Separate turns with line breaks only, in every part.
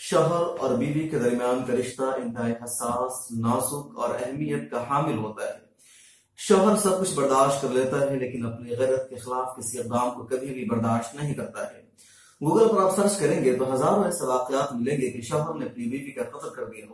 شوہر اور بیوی کے درمیان کا رشتہ انتہائی حساس، نازک اور اہمیت کا حامل ہوتا ہے۔ شوہر سب کچھ برداشت کر لیتا ہے لیکن اپنی غیرت کے خلاف کسی اقدام کو کبھی بھی برداشت نہیں کرتا ہے۔ گوگل پر آپ سرچ کریں گے تو ہزاروں ایسے واقعات ملیں گے کہ شوہر نے اپنی بیوی کا قتل کر دیا۔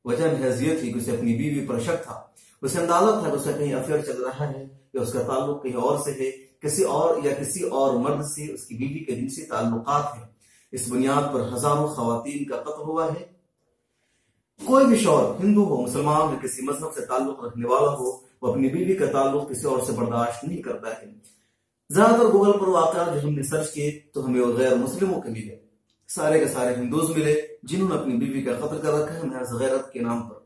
وجہ محض یہ تھی کہ اسے اپنی بیوی پر شک تھا، اسے اندازہ تھا کہ اسے کہیں افیئر چل رہا ہے یا اس کا تعلق کہیں اور سے ہے، کسی اور مرد سے اس کی بیوی کے جنسی تعلقات ہیں۔ اس بنیاد پر ہزاروں خواتین کا قتل ہوا ہے۔ کوئی بھی شوہر، ہندو ہو، مسلمان ہو، کسی مذہب سے تعلق رکھنے والا ہو، وہ اپنی بیوی کا تعلق کسی اور سے برداشت نہیں کرتا ہے۔ زیادہ تر گوگل پر واقعات جو ہم نے سرچ کیے تو ہمیں غیر مسلموں کے ملے، سارے کے سارے ہندوز ملے جنہوں نے اپنی بیوی کا قتل کر رکھا ہے محض غیرت کے نام پر۔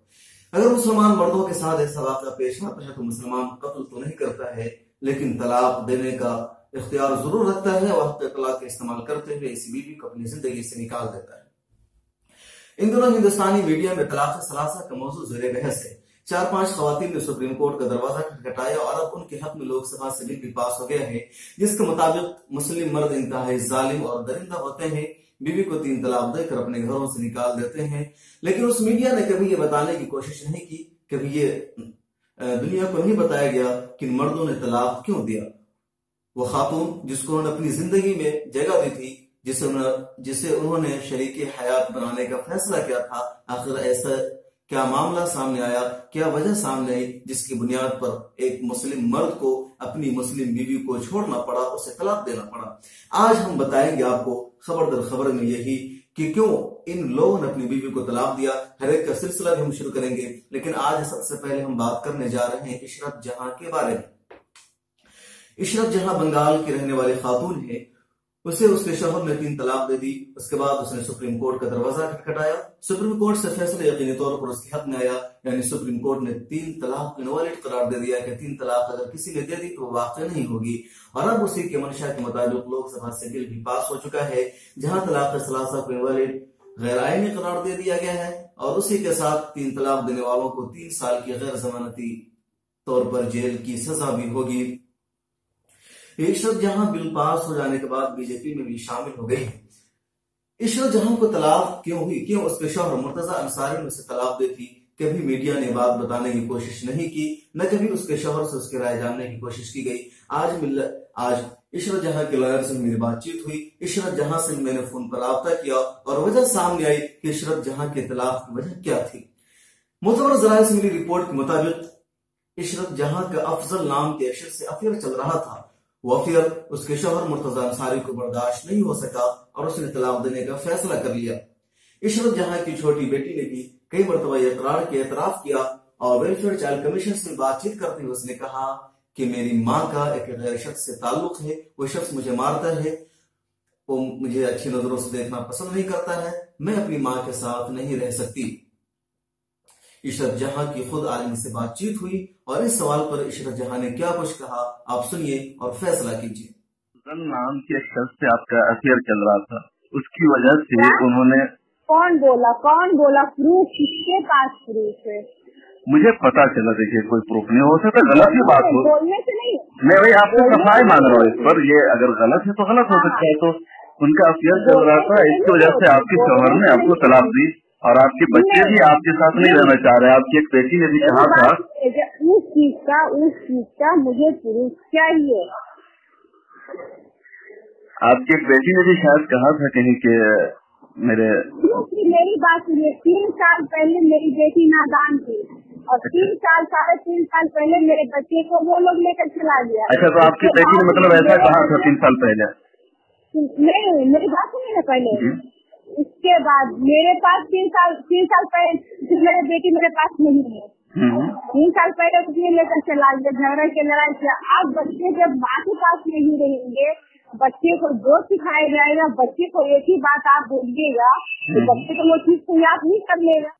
اگر مسلمان مردوں کے ساتھ ایسا واقعہ پیش آتا ہے تو مسلمان قتل تو نہیں کرتا ہے لیکن طلاق دینے کا اختیار ضرور رکھتا ہے اور حق طلاق کا استعمال کرتے ہوئے اس بیوی کو اپنی زندگی سے نکال دیتا ہے۔ ان دنوں ہندوستانی میڈیا میں طلاق ثلاثہ کا موضوع زیر بحث ہے۔ 4-5 خواتین نے سپریم کورٹ کا دروازہ کھٹکھٹایا اور اب ان کے حق میں لوک سبھا سے بل بھی پاس ہو گیا ہے جس کے مطابق مسلم مرد انتہائی ظالم اور درندہ ہوتے ہیں، بیوی کو 3 طلاق دے کر اپنے گھروں سے نکال دیتے ہیں، لیکن اس میڈیا نے کبھی یہ بتانے کی کوشش نہیں کی، کبھی یہ دنیا کو نہیں بتایا گیا کہ ان مردوں نے طلاق کیوں دیا۔ وہ خاتون جس کو انہوں نے اپنی زندگی میں جگہ دی تھی، جسے انہوں نے شریک حیات بنانے کا فیصلہ کیا تھا، آخر ایسا کیا معاملہ سامنے آیا، کیا وجہ سامنے آئی جس کی بنیاد پر ایک مسلم مرد کو اپنی مسلم بیوی کو چھوڑنا پڑا، اسے طلاق دینا پڑا۔ آج ہم بتائیں گے آپ کو خبر در خبر میں یہی کہ کیوں ان لوگوں نے اپنی بیوی کو طلاق دیا۔ ہر ایک کا سلسلہ بھی ہم شروع کریں گے، لیکن آج سب سے پہلے ہم بات کرنے جا رہے ہیں عشرت جہاں کے بارے میں۔ عشرت جہاں بنگال کی رہنے والی خاتون ہے، اسے اس کے شوہر نے 3 طلاق دے دی۔ اس کے بعد اس نے سپریم کورٹ کا دروازہ کھٹکھٹایا، سپریم کورٹ سے فیصلہ یقینی طور پر اس کے حق میں آیا، یعنی سپریم کورٹ نے 3 طلاق انوالڈ قرار دے دیا کہ 3 طلاق اگر کسی نے دے دی تو وہ واقع نہیں ہوگی، اور اب اسی کے منشا کے مطابق لوک سبھا سے بل بھی پاس ہو چکا ہے جہاں طلاق ثلاثہ کو انوالڈ غیر آئینی قرار دے دیا گیا ہے، اور اسی کے ساتھ 3 طلاق دینے والوں کو 3 سال کی غیر ضمانتی طور پر جیل کی سزا بھی ہوگی۔ عشرت جہاں بل پاس ہو جانے کے بعد بی جے پی میں بھی شامل ہو گئی ہے۔ عشرت جہاں کو طلاق کیوں ہوئی، کیوں اس کے شوہر مرتضی انصاری نے اسے طلاق دی تھی، کبھی میڈیا نے بات بتانے کی کوشش نہیں کی، نہ کبھی اس کے شوہر سے اس کی رائے جاننے کی کوشش کی گئی۔ آج عشرت جہاں کے لائر سے میری بات چیت ہوئی، عشرت جہاں سے میں نے فون پر رابطہ کیا اور وجہ سامنے آئی کہ عشرت جہاں کے طلاق کی وجہ کیا تھی۔ معتبر ذرائع سے میری رپورٹ کے مطابق عشرت جہاں کا افضل نام کے شخص سے افیئر چل رہا تھا، وہ افیئر اس کے شوہر مرتضی انصاری کو برداشت نہیں ہو سکا اور اس نے طلاق دینے کا فیصلہ کر لیا۔ عشرت جہاں کی چھوٹی بیٹی نے بھی کئی مرتبہ یہ اعتراف کیا اور ویلفیئر چائلڈ کمیشن سے بات چیت کرتے ہوئے اس نے کہا کہ میری ماں کا ایک غیر شخص سے تعلق ہے، وہ شخص مجھے مارتا ہے، وہ مجھے اچھی نظروں سے دیکھنا پسند نہیں کرتا ہے، میں اپنی ماں کے ساتھ نہیں رہ سکتی۔ عشرت جہاں کی خود عالمی سے بات چیت ہوئی اور اس سوال پر عشرت جہاں نے کیا کچھ کہا آپ سنیے اور فیصلہ کیجیے۔
نام کے شخص سے آپ کا افیئر چل رہا تھا، اس کی وجہ سے انہوں نے
کون بولا پروف کس کے پاس پروف ہے؟
مجھے پتا چلا، دیکھیے کوئی پروف نہیں ہو سکتا، غلط ہی بات ہو،
بولنے سے نہیں،
میں وہی آپ سے صفائی مانگ رہا ہوں اس پر، یہ اگر غلط ہے تو غلط ہو سکتا ہے۔ تو ان کا افیئر چل رہا تھا، اس کی وجہ سے آپ کے شوہر نے آپ کو طلاق دی اور آپ کے بچے بھی آپ کے ساتھ نہیں رہنا چاہ رہے۔ آپ کی ایک بیٹی نے بھی کہا تھا
اس چیز کا مجھے پروف چاہیے۔
آپ کی ایک بیٹی نے بھی شاید کہا تھا کہیں کہ
میری بات سنیے، 3 سال پہلے میری بیٹی نادان تھی اور 3 سال پہلے میرے بچے کو وہ لوگ لے کر چلا گیا۔
اچھا، تو آپ کی بیٹی نے مطلب ایسا کہا تھا 3 سال پہلے؟
نہیں، میری بات سنیے نا پہلے۔ اس کے بعد میرے پاس 3 سال پہلے میری بیٹی میرے پاس نہیں ہے، 3 سال پہلے اس نے لے کر چلا گیا، جھگڑے کے لڑائی کیا۔ اب بچے جب ماں کے پاس نہیں رہیں گے، بچے کو جو سکھایا جائے گا، بچے کو ایک ہی بات آپ بولیے گا تو بچے کو وہ چیز کو یاد نہیں کر لے گا۔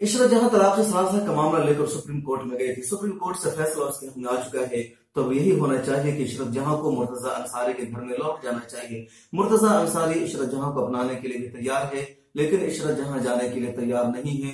عشرت جہاں طلاق ثلاثہ کا معاملہ لے کر سپریم کورٹ میں گئی تھی، سپریم کورٹ سے فیصلہ اس کے حق میں آ چکا ہے، تو یہی ہونا چاہیے کہ عشرت جہاں کو مرتضی انصاری کے گھر میں لوٹ جانا چاہیے۔ مرتضی انصاری عشرت جہاں کو اپنانے کے لیے بھی تیار ہے، لیکن عشرت جہاں جانے کے لیے تیار نہیں ہے۔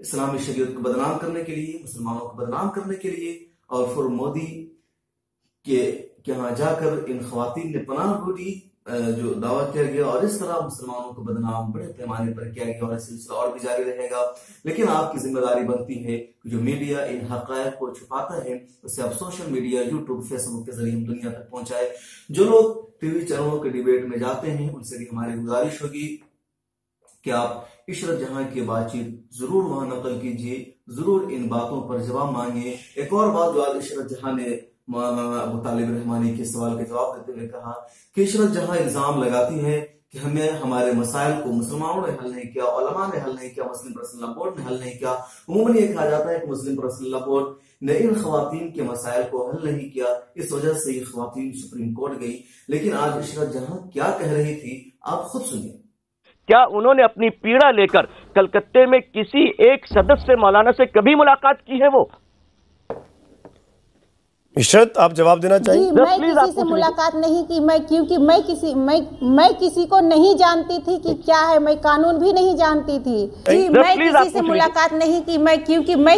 اسلامی شریعت کو بدنام کرنے کے لیے، مسلمانوں کو بدنام کرنے کے لیے، اور پھر مودی کے یہاں جا کر ان خواتین نے پناہ ڈھونڈی جو دعویٰ کیا گیا، اور اس طرح مسلمانوں کو بدنام بڑے پیمانے پر کیا گیا، اور یہ سلسلہ اور بھی جاری رہے گا۔ لیکن آپ کی ذمہ داری بنتی ہے کہ جو میڈیا ان حقائق کو چھپاتا ہے اسے آپ سوشل میڈیا، یوٹیوب، فیس بک کے ذریعے ہم دنیا تک پہنچائے۔ جو لوگ ٹی وی چینلوں کے ڈیبیٹ میں جاتے ہیں ان سے بھی ہماری گزارش ہوگی کہ آپ عشرت جہاں کی بات چیت ضرور وہاں نقل کیجیے، ضرور ان باتوں پر جواب مانگے۔ ایک اور بات جو آج عشرت جہاں نے ابو طالب رحمانی کے سوال کے جواب دیتے ہوئے کہا کہ عشرت جہاں الزام لگاتی ہے کہ ہمیں ہمارے مسائل کو مسلمانوں نے حل نہیں کیا، علماء نے حل نہیں کیا، مسلم پرسنل لا بورڈ نے حل نہیں کیا۔ عموماً یہ کہا جاتا ہے کہ مسلم پرسنل لا بورڈ نے ان خواتین کے مسائل کو حل نہیں کیا، اس وجہ سے یہ خواتین سپریم کورٹ گئی۔ لیکن آج عشرت جہاں کیا کہہ رہی تھی آپ خود سنیے۔
کیا انہوں نے اپنی پیڑا لے کر کلکتے میں کسی ایک سدسیہ مولانا سے کبھی ملاقات کی ہے؟ وہ
عشرت آپ جواب دینا چاہیے؟
میں کسی سے ملاقات نہیں کی، کیونکہ میں کسی کو نہیں جانتی تھی کہ کیا ہے، میں قانون بھی نہیں جانتی تھی۔ میں کسی سے ملاقات نہیں کی، کیونکہ میں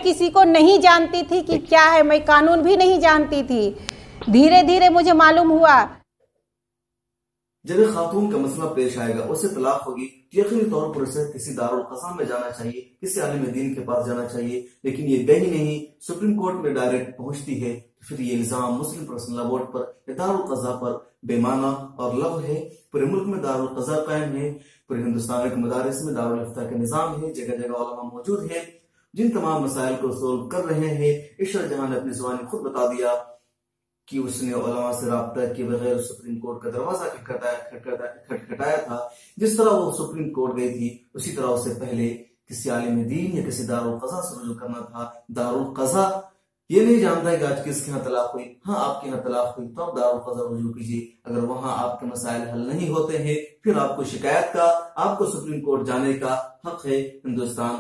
کسی کو نہیں جانتی تھی کہ کیا ہے، میں قانون بھی نہیں جانتی تھی۔ دھیرے دھیرے مجھے معلوم ہوا۔
جب ایک خاتون کا مسئلہ پیش آئے گا، اسے طلاق ہوگی، یقینی طور پر اسے کسی دارالقضا میں جانا چاہیے، کسی عالم دین کے پاس جانا چاہیے۔ لیکن یہ گئی نہیں، سپریم کورٹ میں ڈائریکٹ پہنچتی ہے، پھر یہ الزام مسلم پرسنل لا بورڈ پر یا دارالقضا پر بے معنی اور لغو ہے۔ پورے ملک میں دارالقضا قائم ہے، پورے ہندوستان کے مدارس میں دارالفتہ کا نظام ہے، جگہ جگہ علماء موجود ہیں جن تمام مسائل کو سولو کر رہے ہیں۔ عشرت جہاں نے اپنی زبان خود بتا دیا کہ اس نے علماء سے رابطہ کیے بغیر سپریم کورٹ کا دروازہ کھٹکھٹایا تھا۔ جس طرح وہ سپریم کورٹ گئی تھی اسی طرح اسے پہلے کسی عالم دین یا کسی دارالقضا سے رجوع کرنا تھا۔ دارالقضا یہ نہیں جانتا ہے کہ آج کس کے یہاں طلاق ہوئی، ہاں آپ کے یہاں طلاق ہوئی تو آپ دارالقضا رجوع کیجیے۔ اگر وہاں آپ کے مسائل حل نہیں ہوتے ہیں پھر آپ کو شکایت کا، آپ کو سپریم کورٹ جانے کا حق ہے۔ ہندوستان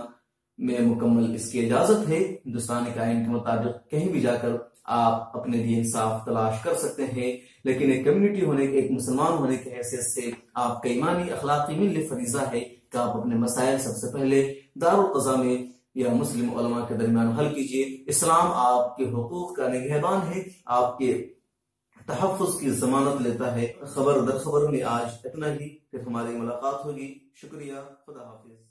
میں مکمل اس کی اجازت ہے، ہندوستان کے آئین کے مطابق کہیں بھی جا کر آپ اپنے لیے انصاف تلاش کر سکتے ہیں۔ لیکن ایک کمیونٹی ہونے کے، ایک مسلمان ہونے کی حیثیت سے آپ کا ایمانی اخلاقی ملی فریضہ ہے کہ آپ اپنے مسائل سب سے پہلے دارالقضا میں یا مسلم علماء کے درمیان حل کیجیے۔ اسلام آپ کے حقوق کا نگہبان ہے، آپ کے تحفظ کی ضمانت لیتا ہے۔ خبر در خبر میں آج اتنا ہی، پھر ہماری ملاقات ہوگی۔ شکریہ، خدا حافظ۔